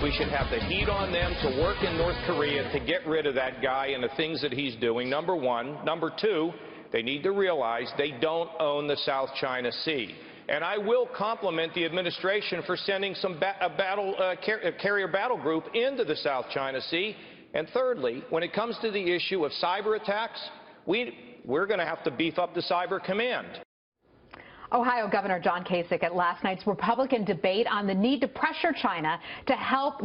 We should have the heat on them to work in North Korea to get rid of that guy and the things that he's doing, number one. Number two, they need to realize they don't own the South China Sea. And I will compliment the administration for sending some carrier battle group into the South China Sea. And thirdly, when it comes to the issue of cyber attacks, we're going to have to beef up the cyber command. Ohio Governor John Kasich at last night's Republican debate on the need to pressure China to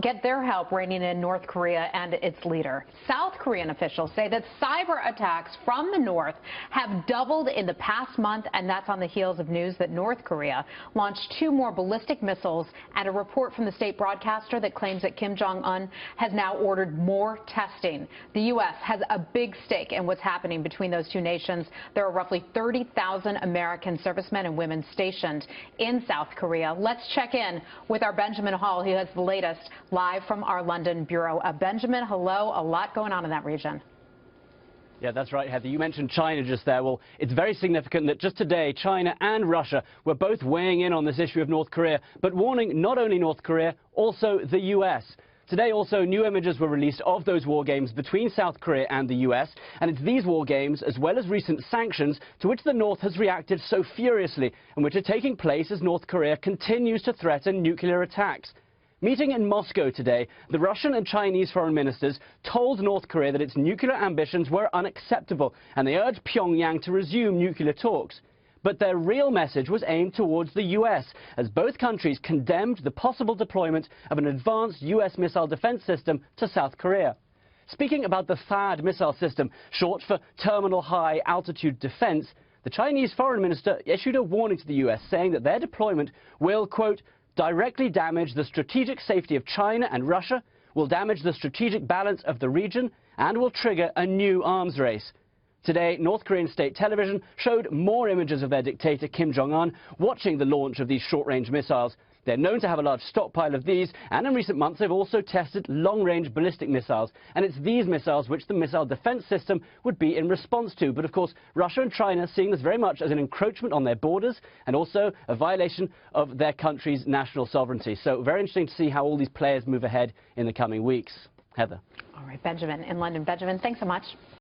get their help reining in North Korea and its leader. South Korean officials say that cyber attacks from the north have doubled in the past month, and that's on the heels of news that North Korea launched 2 more ballistic missiles and a report from the state broadcaster that claims that Kim Jong Un has now ordered more testing. The U.S. has a big stake in what's happening between those two nations. There are roughly 30,000 American servicemen and women stationed in South Korea. Let's check in with our Benjamin Hall, who has the latest live from our London bureau. Benjamin, hello. A lot going on in that region. Yeah, that's right, Heather. You mentioned China just there. Well, it's very significant that just today, China and Russia were both weighing in on this issue of North Korea, but warning not only North Korea, also the U.S. Today, also, new images were released of those war games between South Korea and the U.S., and it's these war games, as well as recent sanctions, to which the North has reacted so furiously, and which are taking place as North Korea continues to threaten nuclear attacks. Meeting in Moscow today, the Russian and Chinese foreign ministers told North Korea that its nuclear ambitions were unacceptable, and they urged Pyongyang to resume nuclear talks. But their real message was aimed towards the U.S., as both countries condemned the possible deployment of an advanced U.S. missile defense system to South Korea. Speaking about the THAAD missile system, short for Terminal High Altitude Defense, the Chinese foreign minister issued a warning to the U.S., saying that their deployment will, quote, directly damage the strategic safety of China and Russia, will damage the strategic balance of the region, and will trigger a new arms race. Today, North Korean state television showed more images of their dictator Kim Jong Un watching the launch of these short-range missiles. They're known to have a large stockpile of these, and in recent months they've also tested long-range ballistic missiles. And it's these missiles which the missile defense system would be in response to. But of course, Russia and China seeing this very much as an encroachment on their borders and also a violation of their country's national sovereignty. So very interesting to see how all these players move ahead in the coming weeks. Heather. All right, Benjamin in London. Benjamin, thanks so much.